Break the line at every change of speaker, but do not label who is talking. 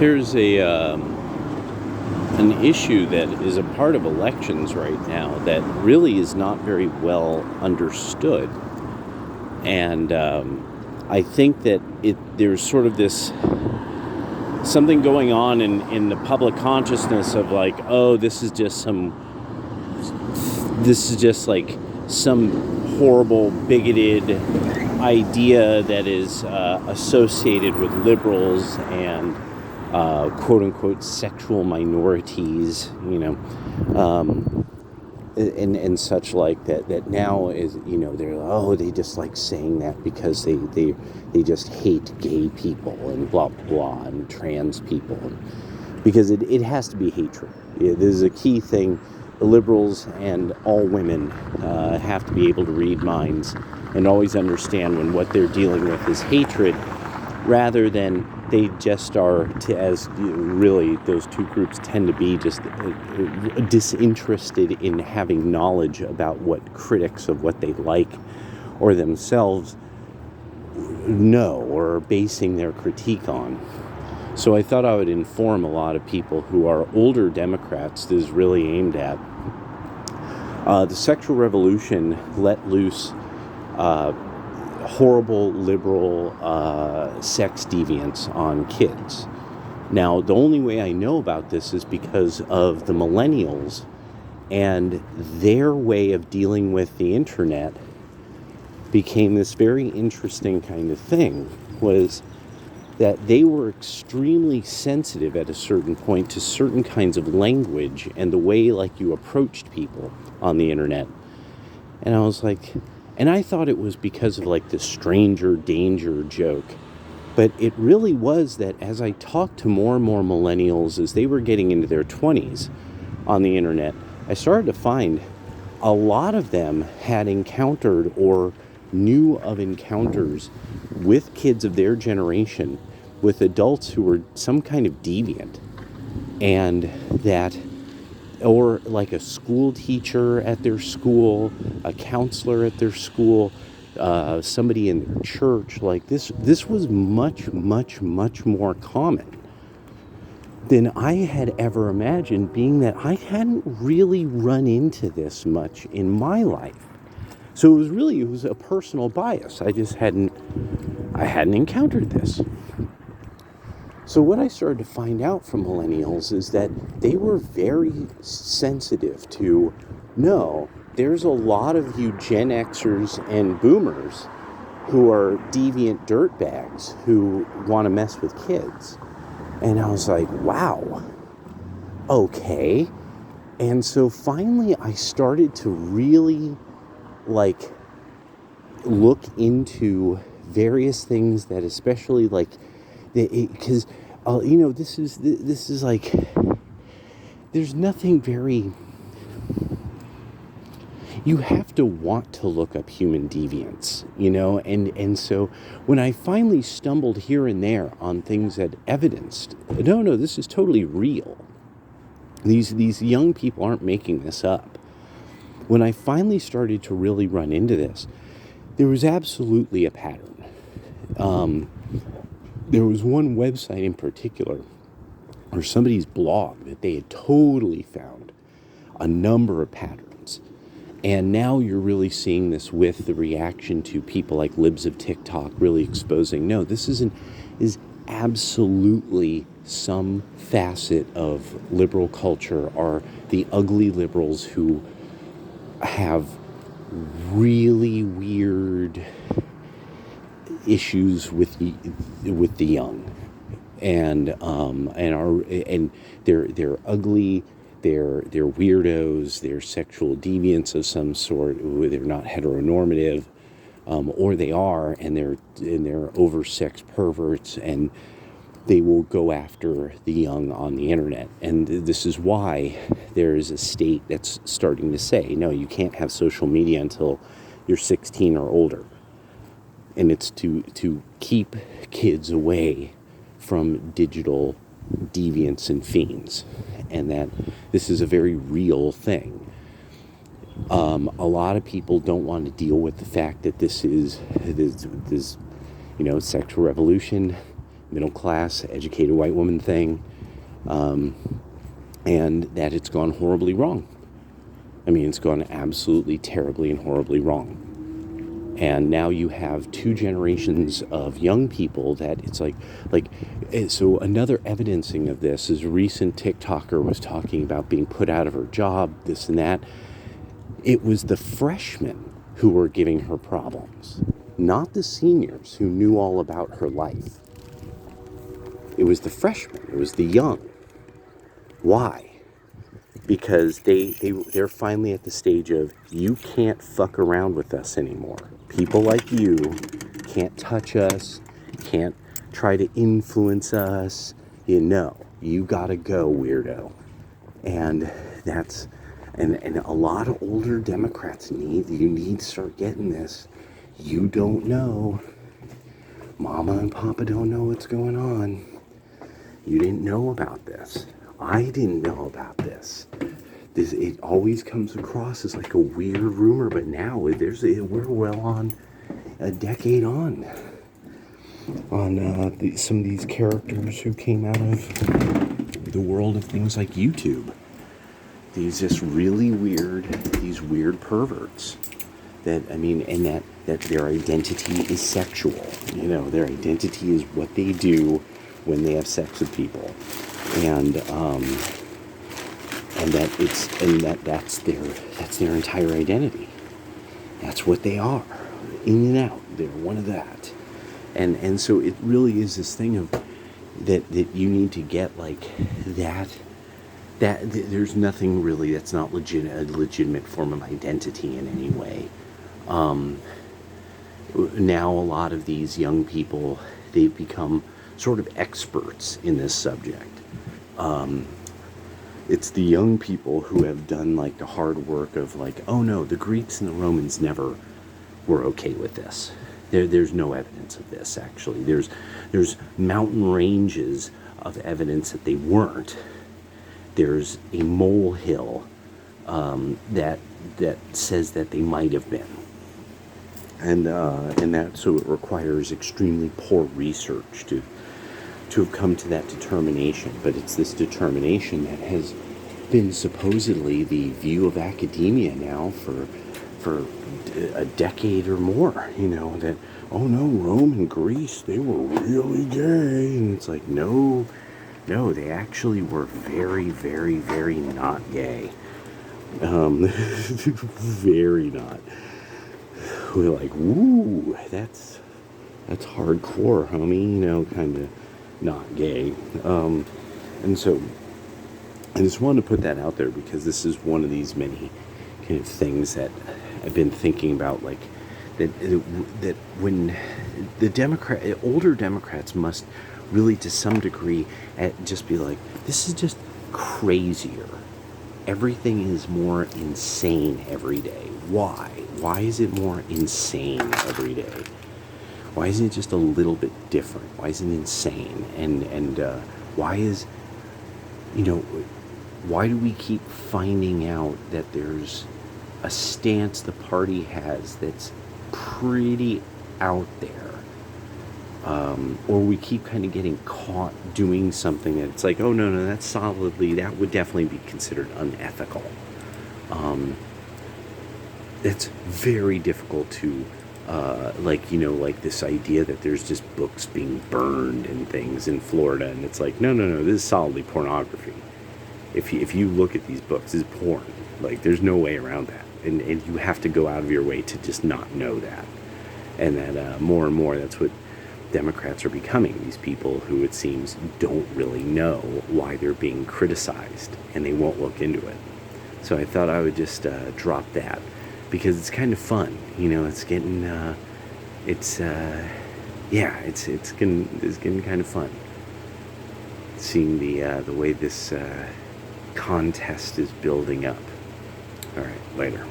There's an issue that is a part of elections right now that really is not very well understood, and I think that there's sort of this something going on in the public consciousness of like, oh, this is just like some horrible bigoted idea that is associated with liberals and quote-unquote sexual minorities, and such like that now is, they just like saying that because they just hate gay people and blah, blah, blah, and trans people, because it has to be hatred. This is a key thing. The liberals and all women have to be able to read minds and always understand when what they're dealing with is hatred, rather than they just are, as really those two groups tend to be, just disinterested in having knowledge about what critics of what they like or themselves know or are basing their critique on. So I thought I would inform a lot of people who are older Democrats this is really aimed at. The sexual revolution let loose horrible liberal sex deviance on kids. Now, the only way I know about this is because of the millennials and their way of dealing with the internet became this very interesting kind of thing, was that they were extremely sensitive at a certain point to certain kinds of language and the way like you approached people on the internet. And I was like, and I thought it was because of like the stranger danger joke. But it really was that as I talked to more and more millennials as they were getting into their 20s on the internet, I started to find a lot of them had encountered or knew of encounters with kids of their generation, with adults who were some kind of deviant, and that, or like a school teacher at their school, a counselor at their school, somebody in their church. Like this was much, much, much more common than I had ever imagined, being that I hadn't really run into this much in my life. So it was a personal bias. I hadn't encountered this. So what I started to find out from millennials is that they were very sensitive to, no, there's a lot of you Gen Xers and boomers who are deviant dirtbags who want to mess with kids. And I was like, wow, okay. And so finally I started to really like look into various things that, especially like, because this is like, there's nothing very, you have to want to look up human deviance, and so when I finally stumbled here and there on things that evidenced, no, this is totally real. These young people aren't making this up. When I finally started to really run into this, there was absolutely a pattern. There was one website in particular, or somebody's blog, that they had totally found a number of patterns. And now you're really seeing this with the reaction to people like libs of TikTok really exposing, no, this is absolutely some facet of liberal culture, are the ugly liberals who have really weird issues with the young, and they're ugly, they're weirdos, they're sexual deviants of some sort, they're not heteronormative, or they are, and they're oversex perverts, and they will go after the young on the internet. And this is why there is a state that's starting to say, no, you can't have social media until you're 16 or older. And it's to keep kids away from digital deviants and fiends. And that this is a very real thing. A lot of people don't want to deal with the fact that this sexual revolution, middle class, educated white woman thing, and that it's gone horribly wrong. I mean, it's gone absolutely terribly and horribly wrong. And now you have two generations of young people that it's so another evidencing of this is a recent TikToker was talking about being put out of her job, this and that. It was the freshmen who were giving her problems, not the seniors who knew all about her life. It was the freshmen, it was the young. Why? Because they're finally at the stage of, you can't fuck around with us anymore. People like you can't touch us, can't try to influence us. You gotta go, weirdo. And that's and a lot of older Democrats need to start getting this. You don't know. Mama and Papa don't know what's going on. You didn't know about this. I didn't know about this. It always comes across as like a weird rumor, but now we're well on a decade on some of these characters who came out of the world of things like YouTube. These just really weird perverts that their identity is sexual. Their identity is what they do when they have sex with people, and that's their entire identity. That's what they are, in and out. They're one of that, and so it really is this thing of that you need to get like that. There's nothing really that's not a legitimate form of identity in any way. Now a lot of these young people, they've become sort of experts in this subject. It's the young people who have done like the hard work of like, oh no, the Greeks and the Romans never were okay with this. There's no evidence of this, actually. There's mountain ranges of evidence that they weren't. There's a molehill that says that they might have been. And that, so it requires extremely poor research to have come to that determination. But it's this determination that has been supposedly the view of academia now for a decade or more. That, oh no, Rome and Greece, they were really gay. And it's like, no, they actually were very, very, very not gay. Very not. We're like, woo, that's hardcore, homie, kind of not gay. And so I just wanted to put that out there because this is one of these many kind of things that I've been thinking about, like that when the older Democrats must really, to some degree, just be like, this is just crazier. Everything is more insane every day. Why? Why is it more insane every day? Why isn't it just a little bit different? Why is it insane? And why is, why do we keep finding out that there's a stance the party has that's pretty out there? Or we keep kind of getting caught doing something that it's like, oh no, that would definitely be considered unethical. It's very difficult to, like this idea that there's just books being burned and things in Florida, and it's like, no, this is solidly pornography. If you look at these books, it's porn. Like, there's no way around that, and you have to go out of your way to just not know that. And that more and more, that's what Democrats are becoming, these people who it seems don't really know why they're being criticized, and they won't look into it. So I thought I would just drop that, because it's kind of fun, it's getting, it's getting kind of fun, seeing the way this contest is building up. All right, later.